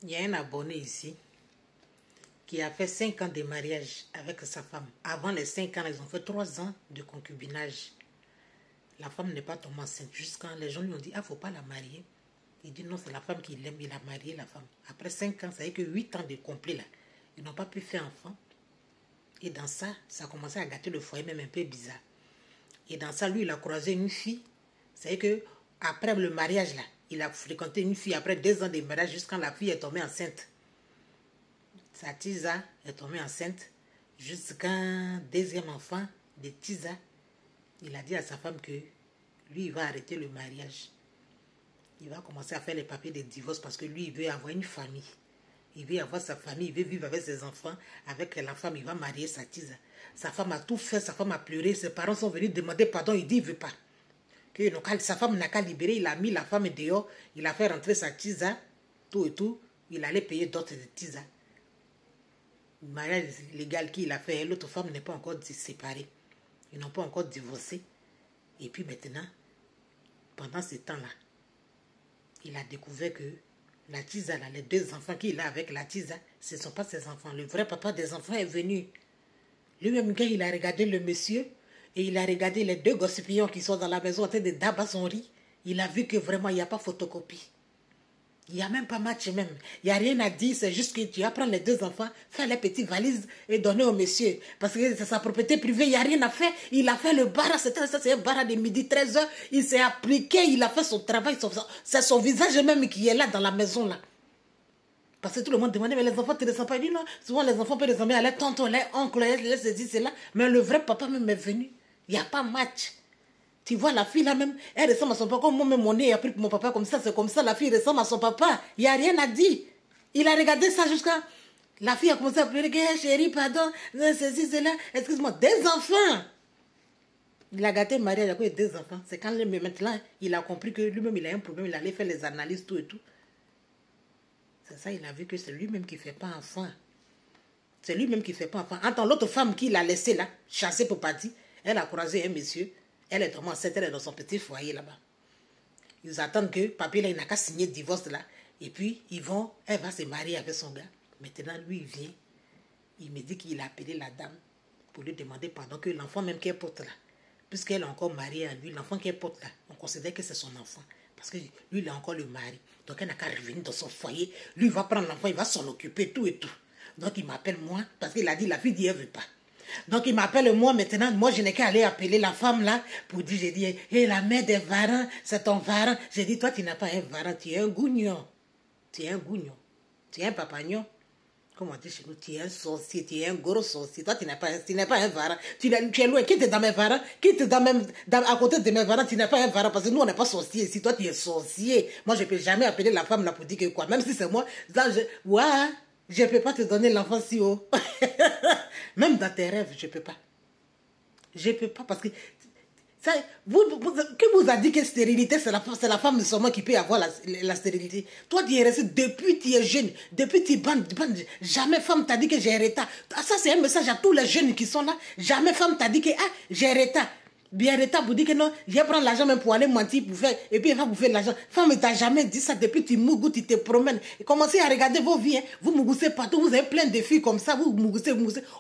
Il y a un abonné ici qui a fait 5 ans de mariage avec sa femme. Avant les 5 ans, ils ont fait 3 ans de concubinage. La femme n'est pas tombée enceinte. Jusqu'à les gens lui ont dit, ah, faut pas la marier. Il dit non, c'est la femme qui l'aime, il a marié la femme. Après 5 ans, ça veut dire que 8 ans de complet là, ils n'ont pas pu faire enfant. Et dans ça, ça a commencé à gâter le foyer, même un peu bizarre. Et dans ça, lui, il a croisé une fille. C'est que après le mariage là, il a fréquenté une fille après 2 ans de mariage jusqu'à la fille est tombée enceinte. Sa Tisa est tombée enceinte jusqu'à deuxième enfant de Tisa. Il a dit à sa femme que lui, il va arrêter le mariage. Il va commencer à faire les papiers de divorce parce que lui, il veut avoir une famille. Il veut avoir sa famille, il veut vivre avec ses enfants. Avec la femme, il va marier sa Tisa. Sa femme a tout fait, sa femme a pleuré. Ses parents sont venus demander pardon. Il dit, il ne veut pas. Que sa femme n'a qu'à libérer. Il a mis la femme dehors. Il a fait rentrer sa Tisa, tout et tout. Il allait payer d'autres de Tisa. Le mariage légal qu'il a fait, l'autre femme n'est pas encore séparée. Ils n'ont pas encore divorcé. Et puis maintenant, pendant ce temps-là, il a découvert que la Tisa, là, les 2 enfants qu'il a avec la Tisa, ce ne sont pas ses enfants. Le vrai papa des enfants est venu. Lui-même, quand il a regardé le monsieur, et il a regardé les 2 gossipillons qui sont dans la maison en train de dabat son riz, il a vu que vraiment, il n'y a pas photocopie. Il n'y a même pas match même. Il n'y a rien à dire, c'est juste que tu vas prendre les 2 enfants, faire les petites valises et donner au monsieur. Parce que c'est sa propriété privée, il n'y a rien à faire. Il a fait le bar, c'est un bar de midi 13h. Il s'est appliqué, il a fait son travail. C'est son visage même qui est là dans la maison là. Parce que tout le monde demandait, mais les enfants te ressemblent pas. Il dit non, souvent les enfants peuvent ressembler à leurs tonton, leurs oncles, les ceci, cela. Mais le vrai papa même est venu. Il n'y a pas match. Tu vois, la fille là même, elle ressemble à son papa. Comme moi-même, mon nez a pris pour mon papa comme ça, c'est comme ça. La fille ressemble à son papa. Il n'y a rien à dire. Il a regardé ça jusqu'à... La fille a commencé à pleurer. Chérie, pardon, ceci, cela. Excuse-moi, 2 enfants. Il a gâté le mariage à cause de 2 enfants. C'est quand maintenant, il a compris que lui-même, il a un problème. Il allait faire les analyses, tout et tout. C'est ça, il a vu que c'est lui-même qui ne fait pas enfant. C'est lui-même qui ne fait pas enfant. Entends, l'autre femme qu'il a laissée là, chassée pour partir, elle a croisé un monsieur. Elle est tombée enceinte, elle est dans son petit foyer là-bas. Ils attendent que papier là, il n'a qu'à signer le divorce là. Et puis, elle va se marier avec son gars. Maintenant, lui, il vient. Il me dit qu'il a appelé la dame pour lui demander pardon, que l'enfant même qu'elle porte là, puisqu'elle est encore mariée à lui, l'enfant qu'elle porte là, on considère que c'est son enfant. Parce que lui, il a encore le mari. Donc, elle n'a qu'à revenir dans son foyer. Lui, il va prendre l'enfant, il va s'en occuper, tout et tout. Donc, il m'appelle moi, parce qu'il a dit, la fille dit, elle ne veut pas. Donc, il m'appelle moi maintenant. Moi, je n'ai qu'à aller appeler la femme là pour dire, j'ai dit, hé, la mère des varans, c'est ton varan. J'ai dit, toi, tu n'as pas un varan, tu es un gougnon. Tu es un gougnon. Tu es un papagnon. Comment on dit chez nous, tu es un sorcier, tu es un gros sorcier. Toi, tu n'es pas un varan. Tu es loin. Quitte dans mes varans, quitte à côté de mes varans, tu n'es pas un varan. Parce que nous, on n'est pas sorcier. Si toi, tu es sorcier, moi, je ne peux jamais appeler la femme là pour dire que quoi. Même si c'est moi, ouais. Je ne peux pas te donner l'enfant si haut. Même dans tes rêves, je ne peux pas. Je ne peux pas parce que... Ça, qui vous a dit que stérilité, c'est la femme seulement qui peut avoir la stérilité. Toi, tu es resté depuis tu es jeune, depuis tu bandes. Jamais femme t'a dit que j'ai arrêté. Ça, c'est un message à tous les jeunes qui sont là. Jamais femme t'a dit que j'ai arrêté. Bien arrêté pour dire que non, je vais prendre l'argent même pour aller mentir pour faire, et puis elle va vous faire l'argent. Femme, ne t'a jamais dit ça depuis tu mougou, tu te promènes. Et commencez à regarder vos vies, hein. Vous mougoussez partout, vous avez plein de filles comme ça, vous mougoussez.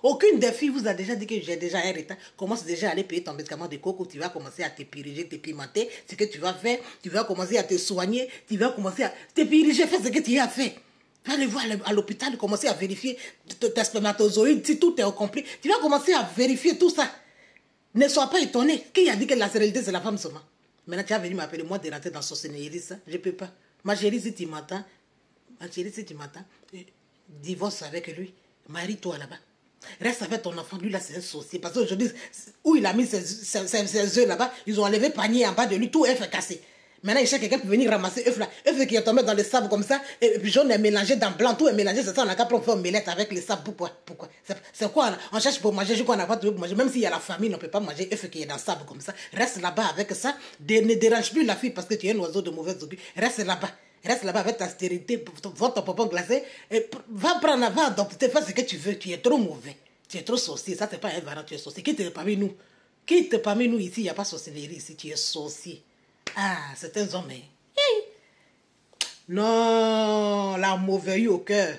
Aucune des filles vous a déjà dit que j'ai déjà arrêté. Commence déjà à aller payer ton médicament de coco, tu vas commencer à te piriger, te pimenter, ce que tu vas faire, tu vas commencer à te soigner, tu vas commencer à te piriger, faire ce que tu as fait. Tu vas aller voir à l'hôpital, commencer à vérifier tes spermatozoïdes, si tout est compris. Tu vas commencer à vérifier tout ça. Ne sois pas étonné. Qui a dit que la stérilité, c'est la femme seulement? Maintenant, tu as venu m'appeler, moi, de rentrer dans son sorcellerie, ça. Je ne peux pas. Ma chérie, si tu m'entends, divorce avec lui. Marie-toi là-bas. Reste avec ton enfant. Lui, là, c'est un sorcier. Parce qu'aujourd'hui, où il a mis ses œufs là-bas, ils ont enlevé panier en bas de lui, tout œuf est cassé. Maintenant, il cherche quelqu'un pour venir ramasser œuf là. Œuf qui est tombé dans le sable comme ça. Et puis jaune est mélangé dans blanc. Tout est mélangé. C'est ça, on a qu'à prendre une omelette avec le sable. Pourquoi? C'est quoi? On cherche pour manger. Je crois qu'on n'a pas trouvé pour manger. Même s'il y a la famille, on ne peut pas manger œuf qui est dans le sable comme ça. Reste là-bas avec ça. Ne dérange plus la fille parce que tu es un oiseau de mauvaise augure. Reste là-bas. Reste là-bas avec ta stérilité. Va ton pompon glacé. Et va prendre, va adopter. Fais ce que tu veux. Tu es trop mauvais. Tu es trop sorcier. Ça, c'est pas un varan. Tu es sorcier. Quitte parmi nous. Quitte parmi nous ici. Il n'y a pas sorcellerie ici. Tu es sorcier. Ah, c'est un homme. Hey. Non, la mauvaise au cœur.